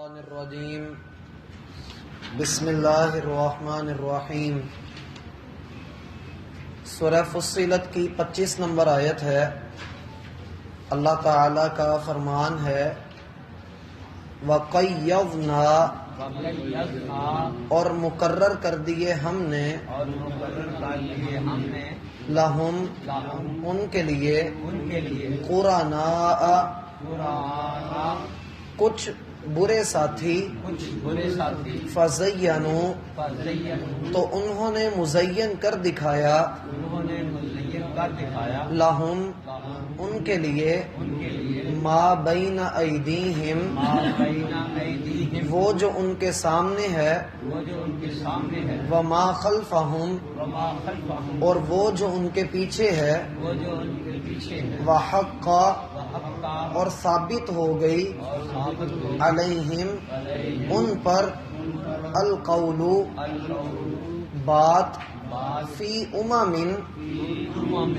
الشیطان الرجیم بسم اللہ الرحمن الرحیم۔ سورہ فصلت کی 25 نمبر آیت ہے۔ اللہ تعالی کا فرمان ہے وَقَيَّضْنَا، اور مقرر کر دیے ہم نے لہم، ان کے لیے قرناء، کچھ برے ساتھی، فزینوا، تو انہوں نے مزین کر دکھایا، لہم، ان کے لیے، ما بین ایدیہم، وہ جو ان کے سامنے ہے، وما خلفہم، اور وہ جو ان کے پیچھے ہے، وحق، اور ثابت ہو گئی، علیہم، ان پر، القول، بات، فی امم،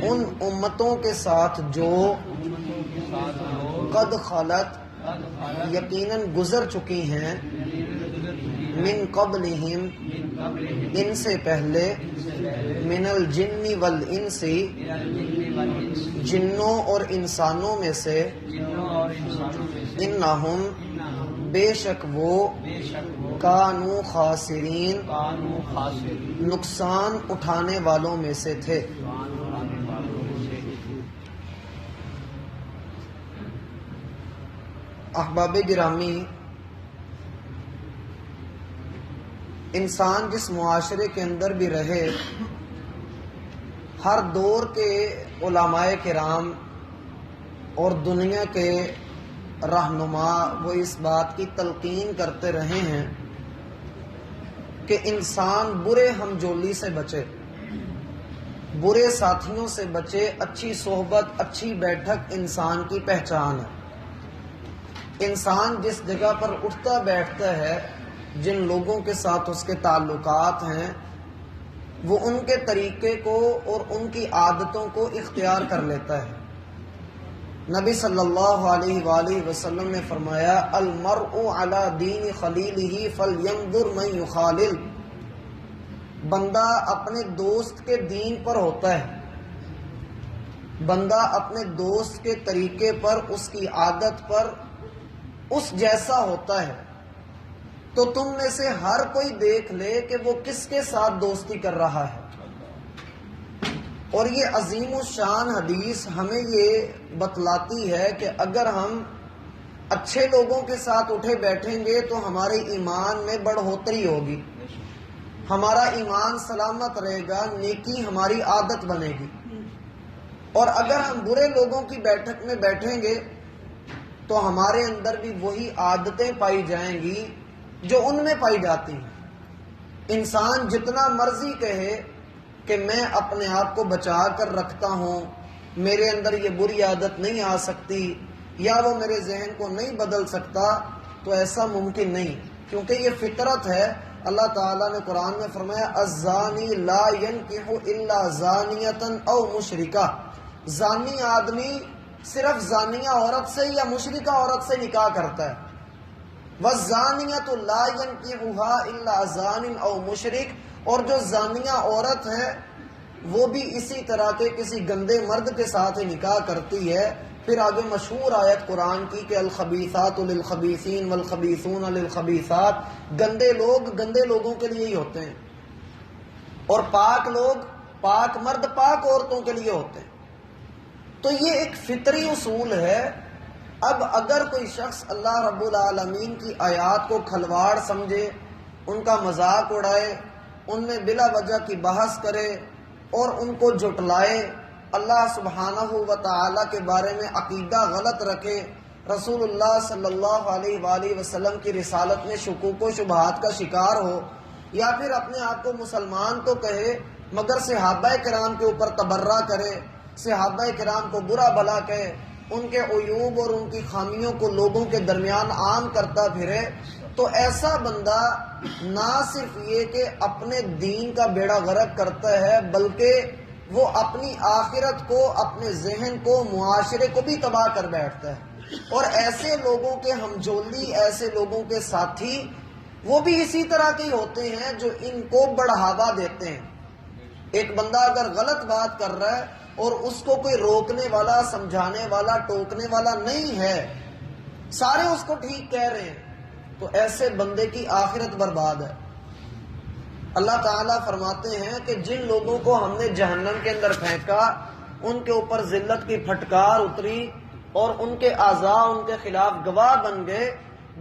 ان امتوں کے ساتھ جو قد خلت، یقیناً گزر چکی ہیں، من قبلہم، ان سے پہلے، من الجن والانس، جنوں اور انسانوں میں سے، انہم، بے شک وہ، کانوا خاسرین، نقصان اٹھانے والوں میں سے تھے۔ احباب گرامی، انسان جس معاشرے کے اندر بھی رہے، ہر دور کے علماء کرام اور دنیا کے رہنما وہ اس بات کی تلقین کرتے رہے ہیں کہ انسان برے ہمجولی سے بچے، برے ساتھیوں سے بچے۔ اچھی صحبت، اچھی بیٹھک انسان کی پہچان ہے۔ انسان جس جگہ پر اٹھتا بیٹھتا ہے، جن لوگوں کے ساتھ اس کے تعلقات ہیں، وہ ان کے طریقے کو اور ان کی عادتوں کو اختیار کر لیتا ہے۔ نبی صلی اللہ علیہ وآلہ وسلم نے فرمایا المرء علی دین خلیلہ فلینظر من یخالل، بندہ اپنے دوست کے دین پر ہوتا ہے، بندہ اپنے دوست کے طریقے پر، اس کی عادت پر اس جیسا ہوتا ہے۔ تو تم میں سے ہر کوئی دیکھ لے کہ وہ کس کے ساتھ دوستی کر رہا ہے۔ اور یہ عظیم الشان حدیث ہمیں یہ بتلاتی ہے کہ اگر ہم اچھے لوگوں کے ساتھ اٹھے بیٹھیں گے تو ہمارے ایمان میں بڑھوتری ہوگی، ہمارا ایمان سلامت رہے گا، نیکی ہماری عادت بنے گی۔ اور اگر ہم برے لوگوں کی بیٹھک میں بیٹھیں گے تو ہمارے اندر بھی وہی عادتیں پائی جائیں گی جو ان میں پائی جاتی ہیں۔ انسان جتنا مرضی کہے کہ میں اپنے آپ کو بچا کر رکھتا ہوں، میرے اندر یہ بری عادت نہیں آ سکتی، یا وہ میرے ذہن کو نہیں بدل سکتا، تو ایسا ممکن نہیں، کیونکہ یہ فطرت ہے۔ اللہ تعالیٰ نے قرآن میں فرمایا الزانی لا ینکح الا زانیۃ او مشرکہ، زانی آدمی صرف زانیہ عورت سے یا مشرکہ عورت سے نکاح کرتا ہے۔ والزانیۃ لا ینکحها الا زان او مشرک، اور جو زانیہ عورت ہے وہ بھی اسی طرح کے کسی گندے مرد کے ساتھ ہی نکاح کرتی ہے۔ پھر آگے مشہور آیت قرآن کی کہ الخبیثات للخبیثین والخبیثون للخبیثات، گندے لوگ گندے لوگوں کے لیے ہی ہوتے ہیں، اور پاک لوگ، پاک مرد پاک عورتوں کے لیے ہوتے ہیں۔ تو یہ ایک فطری اصول ہے۔ اب اگر کوئی شخص اللہ رب العالمین کی آیات کو کھلواڑ سمجھے، ان کا مذاق اڑائے، ان میں بلا وجہ کی بحث کرے اور ان کو جھٹلائے، اللہ سبحانہ و تعالی کے بارے میں عقیدہ غلط رکھے، رسول اللہ صلی اللہ علیہ وآلہ وسلم کی رسالت میں شکوک و شبہات کا شکار ہو، یا پھر اپنے آپ کو مسلمان تو کہے مگر صحابہ کرام کے اوپر تبرہ کرے، صحابہ کرام کو برا بھلا کہے، ان کے عیوب اور ان کی خامیوں کو لوگوں کے درمیان عام کرتا پھرے، تو ایسا بندہ نہ صرف یہ کہ اپنے دین کا بیڑا غرق کرتا ہے، بلکہ وہ اپنی آخرت کو، اپنے ذہن کو، معاشرے کو بھی تباہ کر بیٹھتا ہے۔ اور ایسے لوگوں کے ہمجولی، ایسے لوگوں کے ساتھی وہ بھی اسی طرح کے ہوتے ہیں جو ان کو بڑھاوا دیتے ہیں۔ ایک بندہ اگر غلط بات کر رہا ہے اور اس کو کوئی روکنے والا، سمجھانے والا، ٹوکنے والا نہیں ہے، سارے اس کو ٹھیک کہہ رہے ہیں، تو ایسے بندے کی آخرت برباد ہے۔ اللہ تعالیٰ فرماتے ہیں کہ جن لوگوں کو ہم نے جہنم کے اندر پھینکا، ان کے اوپر ذلت کی پھٹکار اتری اور ان کے اعضاء ان کے خلاف گواہ بن گئے۔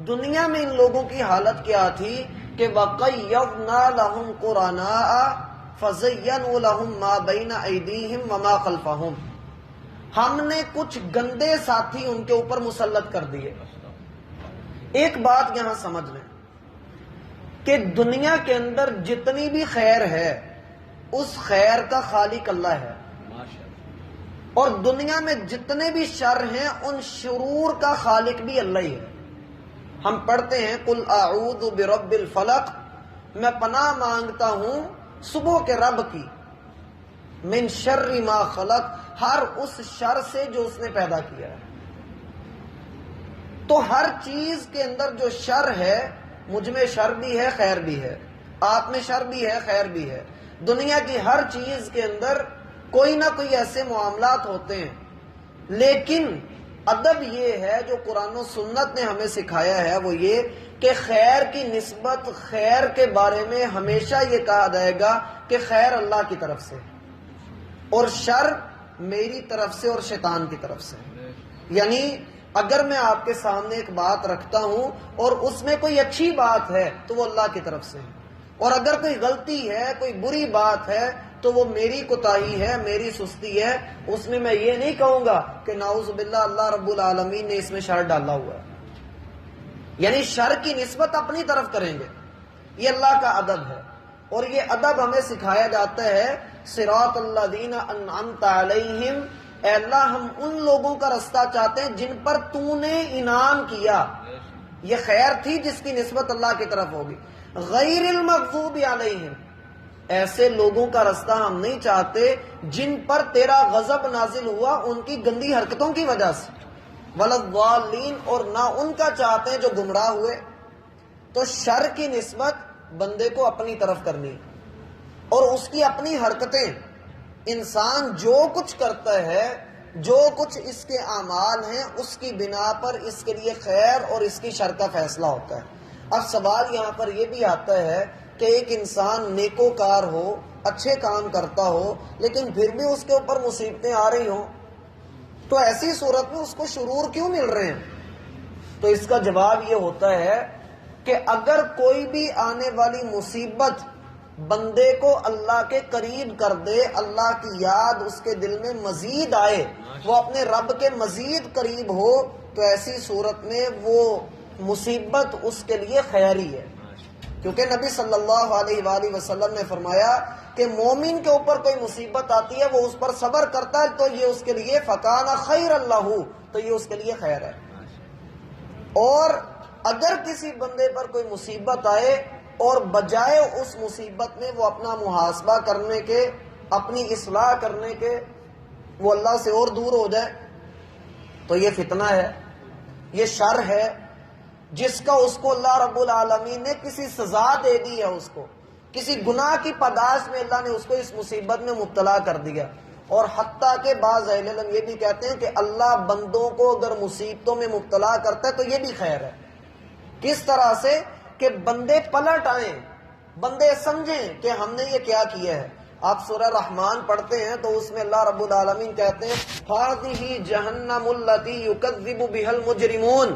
دنیا میں ان لوگوں کی حالت کیا تھی کہ وَقَيَّضْنَا لَهُمْ قُرَنَاءَ فَزَيَّنُوا لَهُمْ مَا بَيْنَ أَيْدِيهِمْ وَمَا خَلْفَهُمْ، ہم نے کچھ گندے ساتھی ان کے اوپر مسلط کر دیے۔ ایک بات یہاں سمجھ لیں کہ دنیا کے اندر جتنی بھی خیر ہے اس خیر کا خالق اللہ ہے، اور دنیا میں جتنے بھی شر ہیں ان شرور کا خالق بھی اللہ ہی ہے۔ ہم پڑھتے ہیں قل اعوذ برب الفلق، میں پناہ مانگتا ہوں صبح کے رب کی، من شر ما خلق، ہر اس شر سے جو اس نے پیدا کیا ہے۔ تو ہر چیز کے اندر جو شر ہے، مجھ میں شر بھی ہے خیر بھی ہے، آپ میں شر بھی ہے خیر بھی ہے۔ دنیا کی ہر چیز کے اندر کوئی نہ کوئی ایسے معاملات ہوتے ہیں، لیکن ادب یہ ہے جو قرآن و سنت نے ہمیں سکھایا ہے، وہ یہ کہ خیر کی نسبت، خیر کے بارے میں ہمیشہ یہ کہا جائے گا کہ خیر اللہ کی طرف سے اور شر میری طرف سے اور شیطان کی طرف سے۔ یعنی اگر میں آپ کے سامنے ایک بات رکھتا ہوں اور اس میں کوئی اچھی بات ہے تو وہ اللہ کی طرف سے ہے، اور اگر کوئی غلطی ہے، کوئی بری بات ہے تو وہ میری کوتاہی ہے، میری سستی ہے۔ اس میں میں یہ نہیں کہوں گا کہ نعوذ باللہ اللہ رب العالمین نے اس میں شر ڈالا ہوا ہے، یعنی شر کی نسبت اپنی طرف کریں گے، یہ اللہ کا ادب ہے۔ اور یہ ادب ہمیں سکھایا جاتا ہے صراط الذین انعمت علیہم، اے اللہ ہم ان لوگوں کا رستہ چاہتے ہیں جن پر تو نے انعام کیا، یہ خیر تھی جس کی نسبت اللہ کی طرف ہوگی۔ غیر المغضوب علیہم، ایسے لوگوں کا رستہ ہم نہیں چاہتے جن پر تیرا غضب نازل ہوا ان کی گندی حرکتوں کی وجہ سے، ولا الضالین، اور نہ ان کا چاہتے ہیں جو گمراہ ہوئے۔ تو شر کی نسبت بندے کو اپنی طرف کرنی، اور اس کی اپنی حرکتیں، انسان جو کچھ کرتا ہے، جو کچھ اس کے اعمال ہیں، اس کی بنا پر اس کے لیے خیر اور اس کی شر کا فیصلہ ہوتا ہے۔ اب سوال یہاں پر یہ بھی آتا ہے کہ ایک انسان نیکوکار ہو، اچھے کام کرتا ہو، لیکن پھر بھی اس کے اوپر مصیبتیں آ رہی ہوں، تو ایسی صورت میں اس کو شرور کیوں مل رہے ہیں؟ تو اس کا جواب یہ ہوتا ہے کہ اگر کوئی بھی آنے والی مصیبت بندے کو اللہ کے قریب کر دے، اللہ کی یاد اس کے دل میں مزید آئے، وہ اپنے رب کے مزید قریب ہو، تو ایسی صورت میں وہ مصیبت اس کے لیے خیری ہے، کیونکہ نبی صلی اللہ علیہ وآلہ وسلم نے فرمایا کہ مومن کے اوپر کوئی مصیبت آتی ہے، وہ اس پر صبر کرتا ہے تو یہ اس کے لیے فکان خیر اللہ، تو یہ اس کے لیے خیر ہے۔ اور اگر کسی بندے پر کوئی مصیبت آئے اور بجائے اس مصیبت میں وہ اپنا محاسبہ کرنے کے، اپنی اصلاح کرنے کے، وہ اللہ سے اور دور ہو جائے، تو یہ فتنہ ہے، یہ شر ہے، جس کا اس کو اللہ رب العالمین نے کسی سزا دے دی ہے، اس کو کسی گناہ کی پاداش میں اللہ نے اس کو اس مصیبت میں مبتلا کر دیا۔ اور حتیٰ کہ بعض اہل علم یہ بھی کہتے ہیں کہ اللہ بندوں کو اگر مصیبتوں میں مبتلا کرتا ہے تو یہ بھی خیر ہے۔ کس طرح سے کہ بندے پلٹ آئیں، بندے سمجھیں کہ ہم نے یہ کیا کیا ہے۔ آپ سورہ رحمان پڑھتے ہیں تو اس میں اللہ رب العالمین کہتے ہیں ہذہ جہنم التی یکذب بها المجرمون،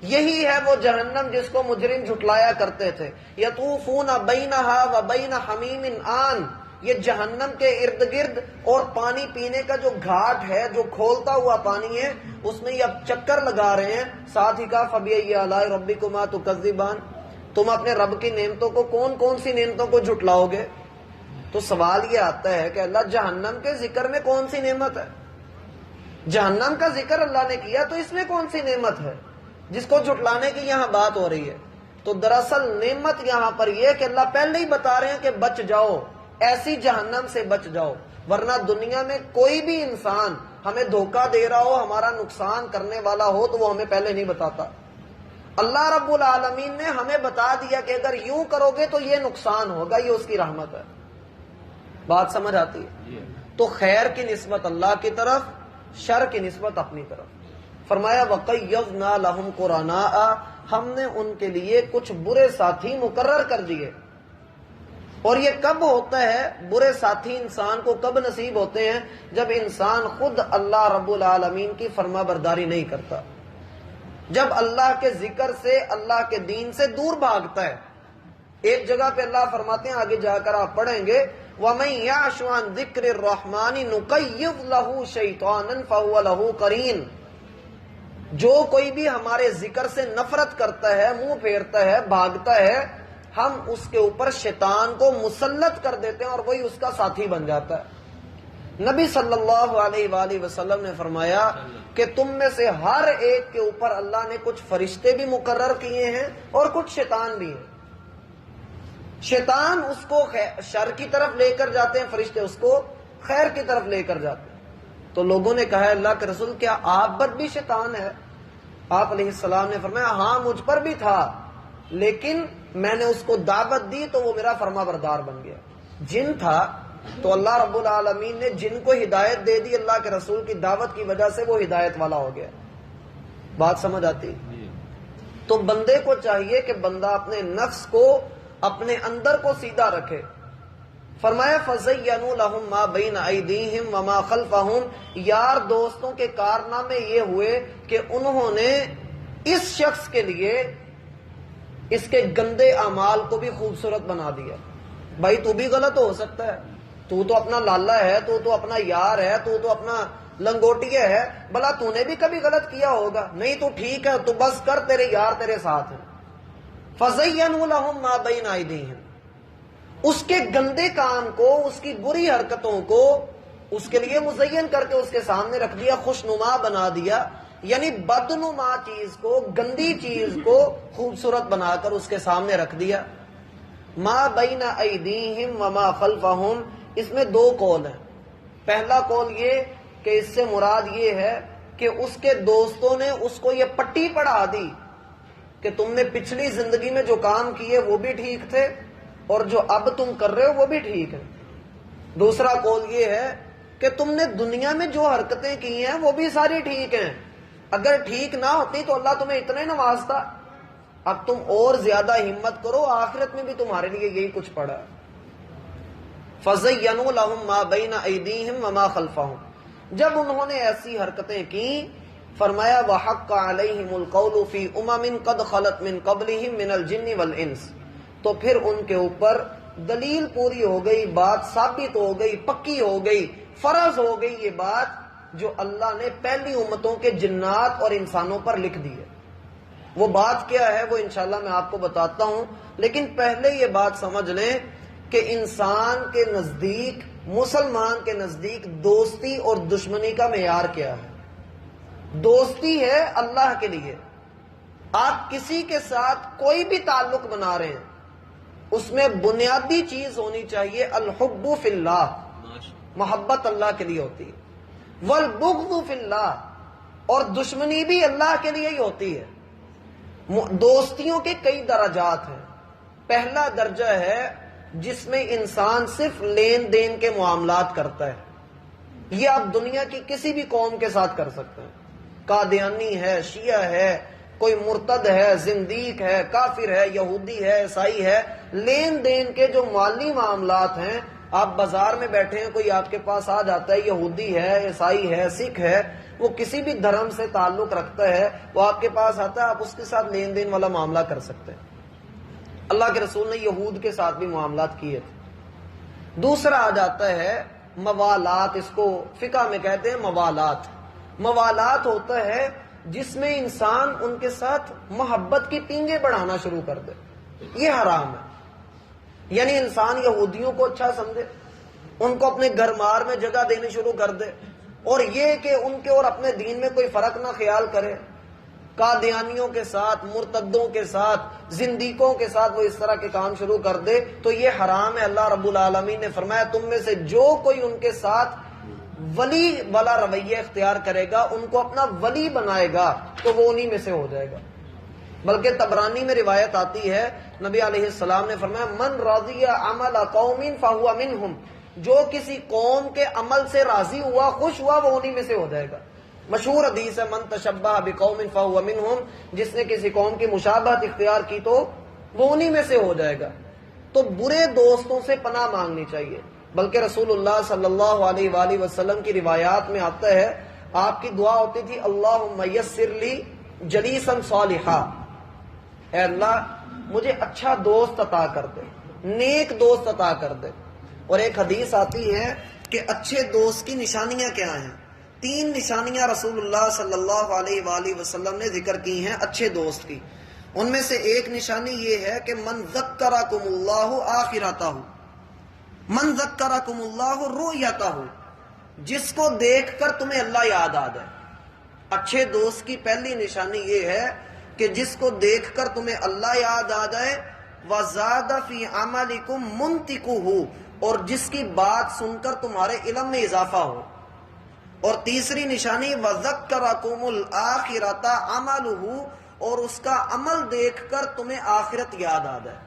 یہی ہے وہ جہنم جس کو مجرم جھٹلایا کرتے تھے۔ یطوفون بینہا وبین حمیم آن، یہ جہنم کے ارد گرد اور پانی پینے کا جو گھاٹ ہے، جو کھولتا ہوا پانی ہے، اس میں یہ اب چکر لگا رہے ہیں۔ ساتھ ہی کہا فبأی آلاء ربکما تکذبان، تم اپنے رب کی نعمتوں کو کون کون سی نعمتوں کو جھٹلاؤ گے؟ تو سوال یہ آتا ہے کہ اللہ جہنم کے ذکر میں کون سی نعمت ہے؟ جہنم کا ذکر اللہ نے کیا تو اس میں کون سی نعمت ہے جس کو جھٹلانے کی یہاں بات ہو رہی ہے؟ تو دراصل نعمت یہاں پر یہ کہ اللہ پہلے ہی بتا رہے ہیں کہ بچ جاؤ، ایسی جہنم سے بچ جاؤ، ورنہ دنیا میں کوئی بھی انسان ہمیں دھوکہ دے رہا ہو، ہمارا نقصان کرنے والا ہو تو وہ ہمیں پہلے نہیں بتاتا۔ اللہ رب العالمین نے ہمیں بتا دیا کہ اگر یوں کرو گے تو یہ نقصان ہوگا، یہ اس کی رحمت ہے۔ بات سمجھ آتی ہے؟ تو خیر کی نسبت اللہ کی طرف، شر کی نسبت اپنی طرف۔ فرمایا وَقَيَّضْنَا لَهُمْ قُرَنَاءَ، ہم نے ان کے لیے کچھ برے ساتھی مقرر کر دیے۔ اور یہ کب ہوتا ہے، برے ساتھی انسان کو کب نصیب ہوتے ہیں؟ جب انسان خود اللہ رب العالمین کی فرما برداری نہیں کرتا، جب اللہ کے ذکر سے، اللہ کے دین سے دور بھاگتا ہے۔ ایک جگہ پہ اللہ فرماتے ہیں، آگے جا کر آپ پڑھیں گے، وَمَن يَعْشُ عَن ذِكْرِ الرَّحْمَنِ نُقَيِّضْ لَهُ شَيْطَانًا فَهُوَ لَهُ قَرِينٌ، جو کوئی بھی ہمارے ذکر سے نفرت کرتا ہے، منہ پھیرتا ہے، بھاگتا ہے، ہم اس کے اوپر شیطان کو مسلط کر دیتے ہیں اور وہی اس کا ساتھی بن جاتا ہے۔ نبی صلی اللہ علیہ وآلہ وسلم نے فرمایا کہ تم میں سے ہر ایک کے اوپر اللہ نے کچھ فرشتے بھی مقرر کیے ہیں اور کچھ شیطان بھی ہیں۔ شیطان اس کو شر کی طرف لے کر جاتے ہیں، فرشتے اس کو خیر کی طرف لے کر جاتے ہیں۔ تو لوگوں نے کہا اللہ کے رسول کیا آپ پر بھی شیطان ہے؟ آپ علیہ السلام نے فرمایا ہاں مجھ پر بھی تھا، لیکن میں نے اس کو دعوت دی تو وہ میرا فرما بردار بن گیا۔ جن تھا تو اللہ رب العالمین نے جن کو ہدایت دے دی، اللہ کے رسول کی دعوت کی وجہ سے وہ ہدایت والا ہو گیا۔ بات سمجھ آتی؟ تو بندے کو چاہیے کہ بندہ اپنے نفس کو، اپنے اندر کو سیدھا رکھے۔ فرمایا فَزَيَّنُوا لَهُم مَا بَيْنَ أَيْدِيهِمْ وَمَا خَلْفَهُمْ، یار دوستوں کے کارنامے یہ ہوئے کہ انہوں نے اس شخص کے لیے اس کے گندے اعمال کو بھی خوبصورت بنا دیا۔ بھائی تو بھی غلط ہو سکتا ہے، تو اپنا لالا ہے، تو اپنا یار ہے، تو اپنا لنگوٹیا ہے، بھلا تو نے بھی کبھی غلط کیا ہوگا؟ نہیں تو ٹھیک ہے، تو بس کر، تیرے یار تیرے ساتھ ہیں۔ فَزَيَّنُوا لَهُم مَا بَيْنَ أَيْدِيهِمْ، اس کے گندے کام کو، اس کی بری حرکتوں کو اس کے لیے مزین کر کے اس کے سامنے رکھ دیا، خوشنما بنا دیا، یعنی بدنما چیز کو، گندی چیز کو خوبصورت بنا کر اس کے سامنے رکھ دیا۔ ما بین ایدیہم وما خلفہم، اس میں دو قول ہیں۔ پہلا قول یہ کہ اس سے مراد یہ ہے کہ اس کے دوستوں نے اس کو یہ پٹی پڑھا دی کہ تم نے پچھلی زندگی میں جو کام کیے وہ بھی ٹھیک تھے اور جو اب تم کر رہے ہو وہ بھی ٹھیک ہے۔ دوسرا قول یہ ہے کہ تم نے دنیا میں جو حرکتیں کی ہیں وہ بھی ساری ٹھیک ہیں، اگر ٹھیک نہ ہوتی تو اللہ تمہیں اتنے نوازتا، اب تم اور زیادہ ہمت کرو، آخرت میں بھی تمہارے لیے یہی کچھ پڑا ہے۔ فَزَيَّنُوا لَهُم مَا بَيْنَ أَيْدِيهِمْ وَمَا خَلْفَهُمْ، جب انہوں نے ایسی حرکتیں کی، فرمایا وَحَقَّ عَلَيْهِمُ الْقَوْلُ فِي أُمَمٍ قَدْ خَلَتْ مِن قَبْلِهِمْ مِنَ الْجِنِّ وَالْإِنسِ، تو پھر ان کے اوپر دلیل پوری ہو گئی، بات ثابت ہو گئی، پکی ہو گئی، فرض ہو گئی یہ بات جو اللہ نے پہلی امتوں کے جنات اور انسانوں پر لکھ دی ہے۔ وہ بات کیا ہے وہ انشاءاللہ میں آپ کو بتاتا ہوں، لیکن پہلے یہ بات سمجھ لیں کہ انسان کے نزدیک، مسلمان کے نزدیک دوستی اور دشمنی کا معیار کیا ہے۔ دوستی ہے اللہ کے لیے، آپ کسی کے ساتھ کوئی بھی تعلق بنا رہے ہیں، اس میں بنیادی چیز ہونی چاہیے الحب فی اللہ، محبت اللہ کے لیے ہوتی ہے، والبغض فی اللہ، اور دشمنی بھی اللہ کے لیے ہی ہوتی ہے۔ دوستیوں کے کئی درجات ہیں۔ پہلا درجہ ہے جس میں انسان صرف لین دین کے معاملات کرتا ہے، یہ آپ دنیا کی کسی بھی قوم کے ساتھ کر سکتے ہیں، قادیانی ہے، شیعہ ہے، کوئی مرتد ہے، زندیق ہے، کافر ہے، یہودی ہے، عیسائی ہے، لین دین کے جو مالی معاملات ہیں، آپ بازار میں بیٹھے ہیں، کوئی آپ کے پاس آ جاتا ہے، یہودی ہے، عیسائی ہے، سکھ ہے، وہ کسی بھی دھرم سے تعلق رکھتا ہے، وہ آپ کے پاس آتا ہے، آپ اس کے ساتھ لین دین والا معاملہ کر سکتے ہیں۔ اللہ کے رسول نے یہود کے ساتھ بھی معاملات کیے تھے۔ دوسرا آ جاتا ہے موالات، اس کو فقہ میں کہتے ہیں موالات۔ موالات ہوتا ہے جس میں انسان ان کے ساتھ محبت کی پینگیں بڑھانا شروع کر دے، یہ حرام ہے۔ یعنی انسان یہودیوں کو اچھا سمجھے، ان کو اپنے گھر مار میں جگہ دینی شروع کر دے، اور یہ کہ ان کے اور اپنے دین میں کوئی فرق نہ خیال کرے، قادیانیوں کے ساتھ، مرتدوں کے ساتھ، زندیقوں کے ساتھ وہ اس طرح کے کام شروع کر دے، تو یہ حرام ہے۔ اللہ رب العالمین نے فرمایا تم میں سے جو کوئی ان کے ساتھ ولی والا رویہ اختیار کرے گا، ان کو اپنا ولی بنائے گا، تو وہ انہی میں سے ہو جائے گا۔ بلکہ طبرانی میں روایت آتی ہے، نبی علیہ السلام نے فرمایا من رضی عمل قوم فہو منہم، جو کسی قوم کے عمل سے راضی ہوا، خوش ہوا، وہ انہی میں سے ہو جائے گا۔ مشہور حدیث ہے من تشبہ بقوم فہو منہم، جس نے کسی قوم کی مشابہت اختیار کی تو وہ انہی میں سے ہو جائے گا۔ تو برے دوستوں سے پناہ مانگنی چاہیے، بلکہ رسول اللہ صلی اللہ علیہ وآلہ وسلم کی روایات میں آتا ہے، آپ کی دعا ہوتی تھی اللہم یسر لی جلیسا صالحا، اے اللہ مجھے اچھا دوست عطا کر دے، نیک دوست عطا کر دے۔ اور ایک حدیث آتی ہے کہ اچھے دوست کی نشانیاں کیا ہیں؟ 3 نشانیاں رسول اللہ صلی اللہ علیہ وآلہ وسلم نے ذکر کی ہیں اچھے دوست کی۔ ان میں سے ایک نشانی یہ ہے کہ من ذکرکم اللہ آخرتہ، من ذکرکم اللہ رؤیتہ، جس کو دیکھ کر تمہیں اللہ یاد آ جائے۔ اچھے دوست کی پہلی نشانی یہ ہے کہ جس کو دیکھ کر تمہیں اللہ یاد آ جائے، وَزَادَ فِي عَمَلِكُمْ مُنْتِقُهُ، اور جس کی بات سن کر تمہارے علم میں اضافہ ہو۔ اور تیسری نشانی وَذَكَّرَكُمُ الْآخِرَةَ عَمَلُهُ، اور اس کا عمل دیکھ کر تمہیں آخرت یاد آ جائے۔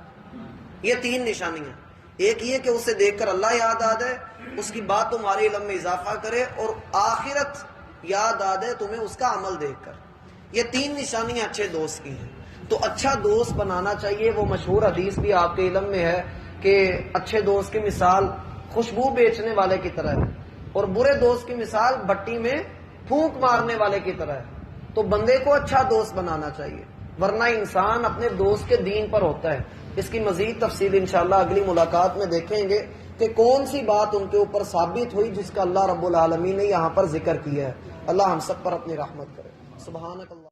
یہ 3 نشانیاں، ایک یہ کہ اسے دیکھ کر اللہ یاد آ جائے، اس کی بات تمہارے علم میں اضافہ کرے، اور آخرت یاد آ جائے تمہیں اس کا عمل دیکھ کر۔ یہ 3 نشانیاں اچھے دوست کی ہیں۔ تو اچھا دوست بنانا چاہیے۔ وہ مشہور حدیث بھی آپ کے علم میں ہے کہ اچھے دوست کی مثال خوشبو بیچنے والے کی طرح ہے، اور برے دوست کی مثال بھٹی میں پھونک مارنے والے کی طرح ہے۔ تو بندے کو اچھا دوست بنانا چاہیے، ورنہ انسان اپنے دوست کے دین پر ہوتا ہے۔ اس کی مزید تفصیل انشاءاللہ اگلی ملاقات میں دیکھیں گے کہ کون سی بات ان کے اوپر ثابت ہوئی جس کا اللہ رب العالمین نے یہاں پر ذکر کیا ہے۔ اللہ ہم سب پر اپنی رحمت کرے۔ سبحانک اللہ۔